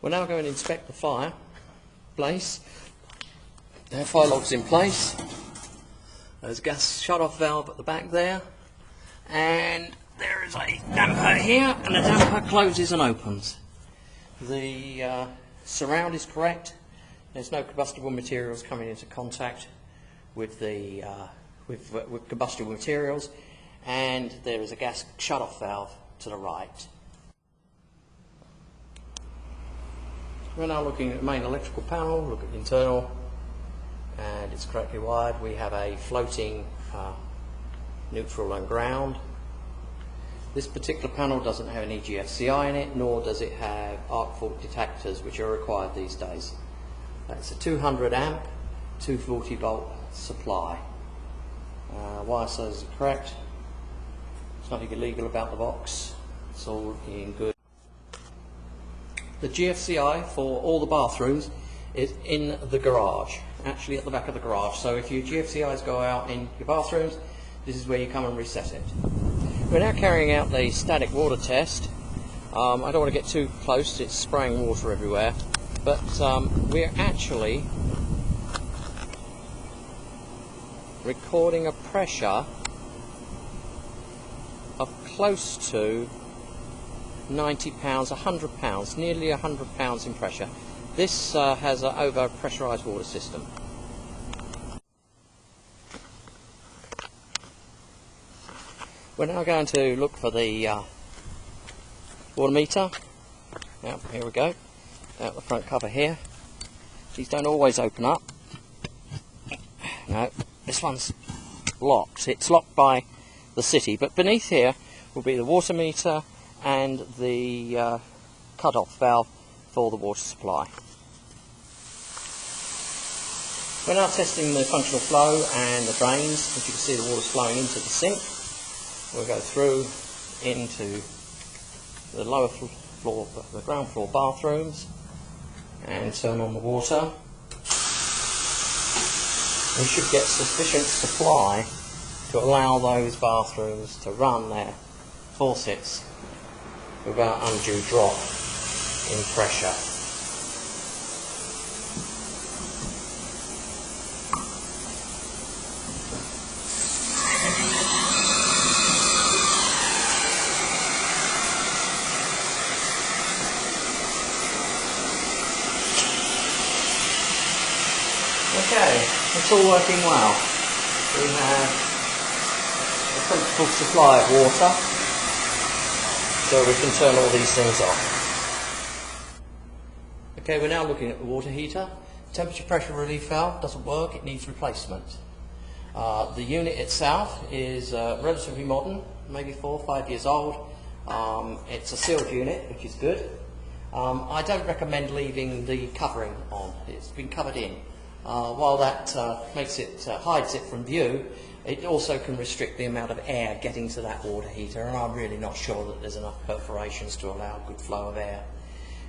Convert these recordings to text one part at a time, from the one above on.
We're now going to inspect the fireplace. Our fire log's in place. There's a gas shut-off valve at the back there, and there is a damper here, and the damper closes and opens. The surround is correct. There's no combustible materials coming into contact with the with combustible materials, and there is a gas shut-off valve to the right. We're now looking at the main electrical panel. Look at the internal, and it's correctly wired. We have a floating neutral and ground. This particular panel doesn't have any GFCI in it, nor does it have arc fault detectors, which are required these days. It's a 200 amp, 240 volt supply. Wire size is correct. There's nothing illegal about the box. It's all looking good. The GFCI for all the bathrooms is in the garage, actually at the back of the garage. So if your GFCIs go out in your bathrooms, this is where you come and reset it. We're now carrying out the static water test. I don't want to get too close, it's spraying water everywhere, but we're actually recording a pressure of close to 90 pounds, 100 pounds, nearly 100 pounds in pressure. This has an over pressurized water system. We're now going to look for the water meter. Now, here we go, out the front cover here. These don't always open up. No, this one's locked. It's locked by the city, but beneath here will be the water meter and the cut-off valve for the water supply. We're now testing the functional flow and the drains. As you can see, the water's flowing into the sink. We'll go through into the lower floor, the ground floor bathrooms, and turn on the water. We should get sufficient supply to allow those bathrooms to run their faucets without undue drop in pressure. Okay, it's all working well. We have a plentiful supply of water, so we can turn all these things off. Okay, we're now looking at the water heater. Temperature pressure relief valve doesn't work, it needs replacement. The unit itself is relatively modern, maybe 4 or 5 years old. It's a sealed unit, which is good. I don't recommend leaving the covering on. It's been covered in. While that makes it hides it from view, it also can restrict the amount of air getting to that water heater, and I'm really not sure that there's enough perforations to allow good flow of air.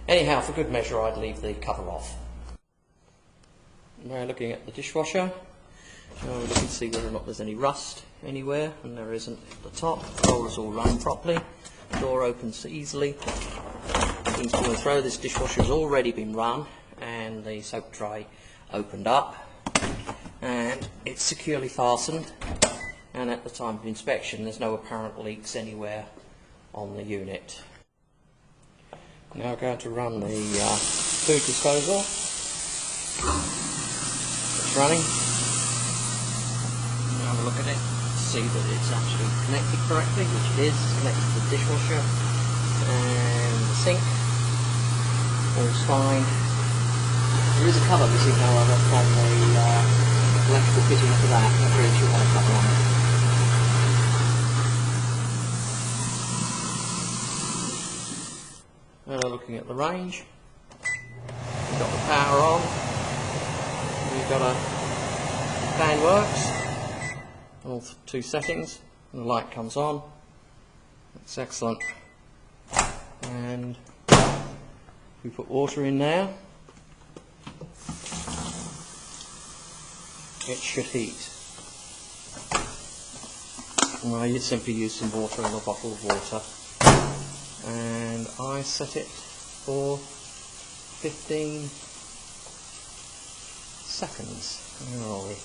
Anyhow, for good measure, I'd leave the cover off. We're looking at the dishwasher. We're looking to see whether or not there's any rust anywhere, and there isn't at the top. The roller's all run properly. The door opens easily. Things to and throw. This dishwasher has already been run, and the soap tray opened up, and it's securely fastened, and at the time of inspection there's no apparent leaks anywhere on the unit. Now we're going to run the food disposal. It's running. Now have a look at it, see that it's actually connected correctly, which it is. It's connected to the dishwasher and the sink. All's fine. There is a cover missing, however, from the electrical fitting for that. I'm not really sure what a cover on it. Now looking at the range. We've got the power on. We've got a fan works. All 2 settings. And the light comes on. That's excellent. And we put water in now. It should heat. And I simply use some water in a bottle of water, and I set it for 15 seconds. Where are we?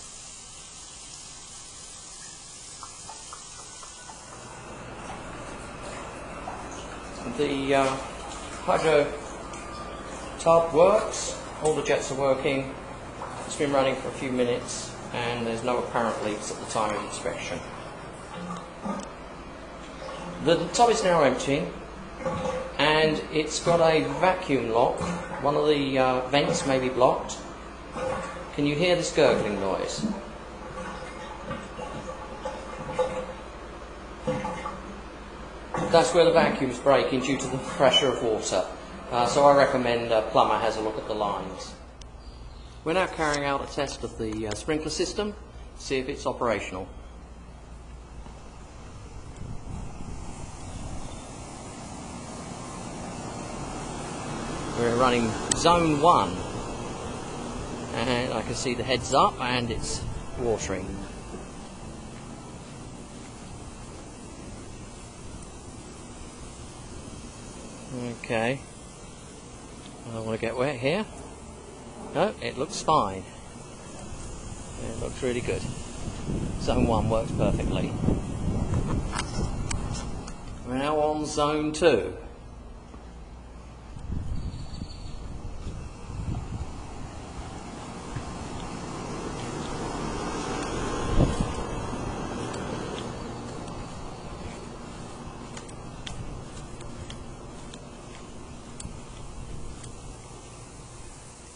The hydro tub works, all the jets are working, it's been running for a few minutes and there's no apparent leaks at the time of inspection. The tub is now empty and it's got a vacuum lock. One of the vents may be blocked. Can you hear this gurgling noise? That's where the vacuum's breaking due to the pressure of water. So I recommend a plumber has a look at the lines. We're now carrying out a test of the sprinkler system to see if it's operational. We're running zone 1 and I can see the heads up and it's watering. Okay, I don't want to get wet here. No, it looks fine. It looks really good. Zone 1 works perfectly. We're now on zone 2.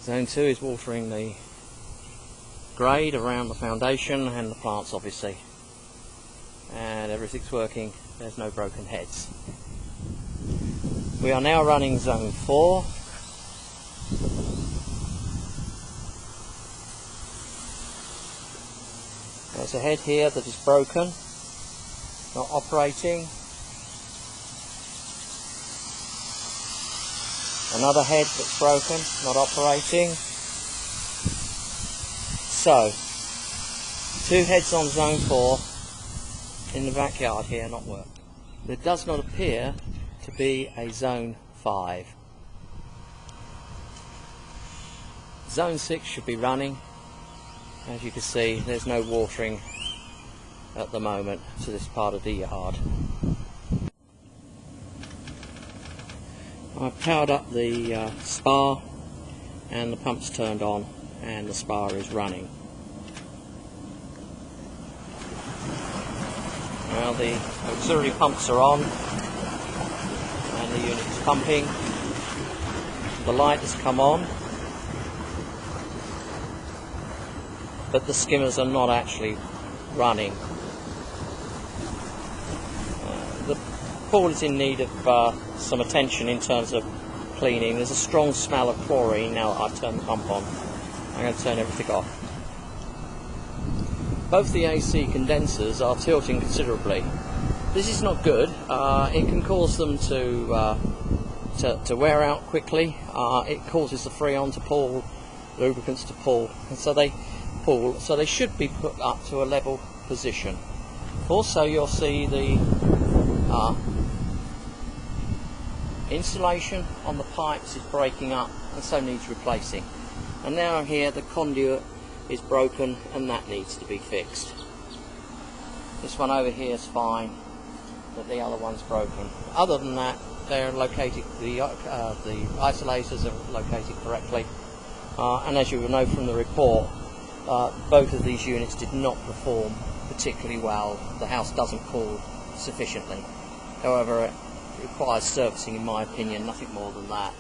Zone 2 is watering the grade around the foundation and the plants obviously, and everything's working, there's no broken heads. We are now running zone 4. There's a head here that is broken, not operating. Another head that's broken, not operating. So, 2 heads on zone 4 in the backyard here not working. There does not appear to be a zone 5. Zone 6 should be running. As you can see, there's no watering at the moment to this part of the yard. I've powered up the spa and the pump's turned on and the spa is running. Now the auxiliary pumps are on and the unit is pumping. The light has come on, but the skimmers are not actually running. The pool is in need of some attention in terms of cleaning. There's a strong smell of chlorine now that I've turned the pump on. I'm going to turn everything off. Both the AC condensers are tilting considerably. This is not good. It can cause them to wear out quickly. It causes the Freon to pull, lubricants to pull, and so they pull. So they should be put up to a level position. Also, you'll see the insulation on the pipes is breaking up and so needs replacing. And now here the conduit is broken and that needs to be fixed. This one over here is fine, but the other one's broken. Other than that, they're located, the isolators are located correctly, and as you will know from the report, both of these units did not perform particularly well. The house doesn't cool sufficiently. However, it requires servicing in my opinion, nothing more than that.